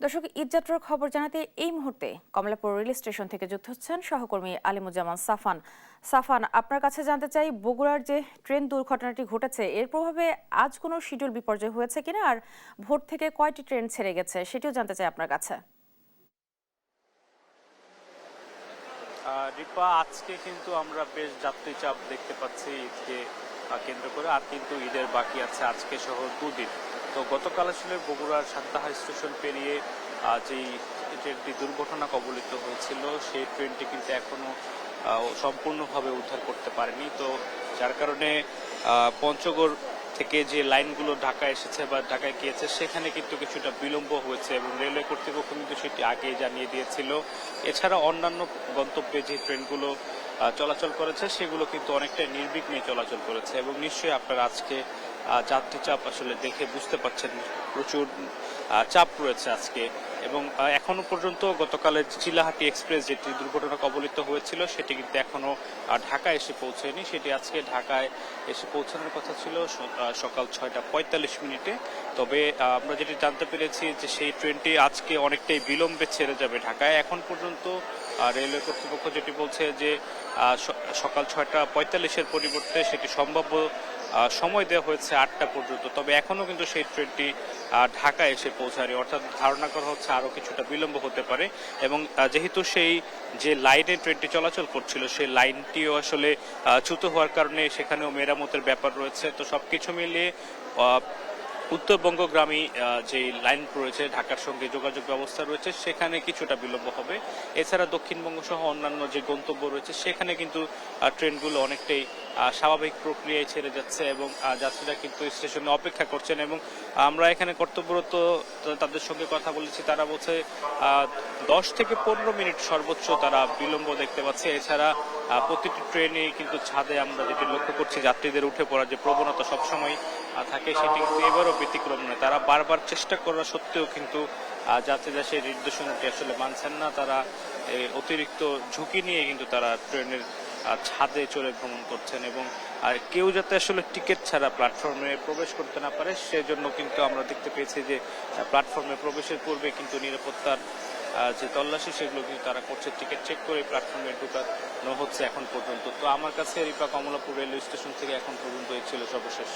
দর্শক, ঈদযাত্রার খবর জানাতে এই মুহূর্তে কমলাপুর রেল স্টেশন থেকে যুক্ত হচ্ছেন সহকর্মী আলিমুজ্জামান সাফান। সাফান, আপনার কাছে জানতে চাই, বগুড়ার যে ট্রেন দুর্ঘটনাটি ঘটেছে এর প্রভাবে আজ কোনো শিডিউল বিপর্যয় হয়েছে কিনা, আর ভোর থেকে কয়টি ট্রেন ছেড়ে গেছে সেটিও জানতে চাই আপনার কাছে। রিপা, আজকে কিন্তু আমরা বেশ যাত্রী চাপ দেখতে পাচ্ছি ঈদকে কেন্দ্র করে। আর কিন্তু ঈদের বাকি আছে আজকে সহ দুদিন। তো গতকাল আসলে বগুড়ার সান্তাহার স্টেশন পেরিয়ে যেই ট্রেনটি দুর্ঘটনা কবলিত হয়েছিল সেই ট্রেনটি কিন্তু এখনো সম্পূর্ণভাবে উদ্ধার করতে পারেনি। তো যার কারণে পঞ্চগড় থেকে যে লাইনগুলো ঢাকায় এসেছে বা ঢাকায় গিয়েছে সেখানে কিন্তু কিছুটা বিলম্ব হয়েছে এবং রেলওয়ে কর্তৃপক্ষ কিন্তু সেটি আগেই জানিয়ে দিয়েছিল। এছাড়া অন্যান্য গন্তব্যে যে ট্রেনগুলো চলাচল করেছে সেগুলো কিন্তু অনেকটাই নির্বিঘ্নে চলাচল করেছে এবং নিশ্চয়ই আপনারা আজকে যাত্রী চাপ আসলে দেখে বুঝতে পারছেন প্রচুর চাপ রয়েছে আজকে। এবং এখনো পর্যন্ত গতকালের চিলাহাটি এক্সপ্রেস যেটি দুর্ঘটনা কবলিত হয়েছিল সেটি কিন্তু এখনো ঢাকায় এসে পৌঁছেনি। সেটি আজকে ঢাকায় এসে পৌঁছানোর কথা ছিল সকাল 6টা 45 মিনিটে। তবে আমরা যেটি জানতে পেরেছি যে সেই ট্রেনটি আজকে অনেকটাই বিলম্বে ছেড়ে যাবে ঢাকায়। এখন পর্যন্ত রেলওয়ে কর্তৃপক্ষ যেটি বলছে যে সকাল 6টা 45-এর পরিবর্তে সেটি সম্ভাব্য সময় দেওয়া হয়েছে 8টা পর্যন্ত। তবে এখনো কিন্তু সেই ট্রেনটি ঢাকায় এসে পৌঁছায়নি, অর্থাৎ ধারণা করা হচ্ছে আরো কিছুটা বিলম্ব হতে পারে। এবং যেহেতু সেই যে লাইনে ট্রেনটি চলাচল করছিল সেই লাইনটিও আসলে চ্যুত হওয়ার কারণে সেখানেও মেরামতের ব্যাপার রয়েছে। তো সবকিছু মিলিয়ে উত্তরবঙ্গগামী যে লাইন রয়েছে, ঢাকার সঙ্গে যোগাযোগ ব্যবস্থা রয়েছে, সেখানে কিছুটা বিলম্ব হবে। এছাড়া দক্ষিণবঙ্গ সহ অন্যান্য যে গন্তব্য রয়েছে সেখানে কিন্তু ট্রেনগুলো অনেকটাই স্বাভাবিক প্রক্রিয়ায় ছেড়ে যাচ্ছে এবং যাত্রীরা কিন্তু স্টেশনে অপেক্ষা করছেন। এবং আমরা এখানে কর্তব্যরত তাদের সঙ্গে কথা বলেছি, তারা বলছে 10 থেকে 15 মিনিট সর্বোচ্চ তারা বিলম্ব দেখতে পাচ্ছে। এছাড়া প্রতিটি ট্রেনে কিন্তু ছাদে আমরা যেটি লক্ষ্য করছি যাত্রীদের উঠে পড়ার যে প্রবণতা সবসময় থাকে, সেটি কিন্তু এবারও ব্যতিক্রম নয়। তারা বারবার চেষ্টা করা সত্ত্বেও কিন্তু যাত্রীরা সেই নির্দেশনাটি আসলে মানছেন না। তারা অতিরিক্ত ঝুঁকি নিয়ে কিন্তু তারা ট্রেনের ছাদে চড়ে ভ্রমণ করছেন এবং আর কেউ যাতে আসলে টিকিট ছাড়া প্ল্যাটফর্মে প্রবেশ করতে না পারে সেজন্য কিন্তু আমরা দেখতে পেয়েছি যে প্ল্যাটফর্মে প্রবেশের পূর্বে কিন্তু নিরাপত্তার যে তল্লাশি সেগুলো কিন্তু তারা করছে, টিকিট চেক করে প্ল্যাটফর্মে ঢোকানো হচ্ছে এখন পর্যন্ত। তো আমার কাছে রিপা, কমলাপুর রেলওয়ে স্টেশন থেকে এখন পর্যন্ত এই ছিল সর্বশেষ।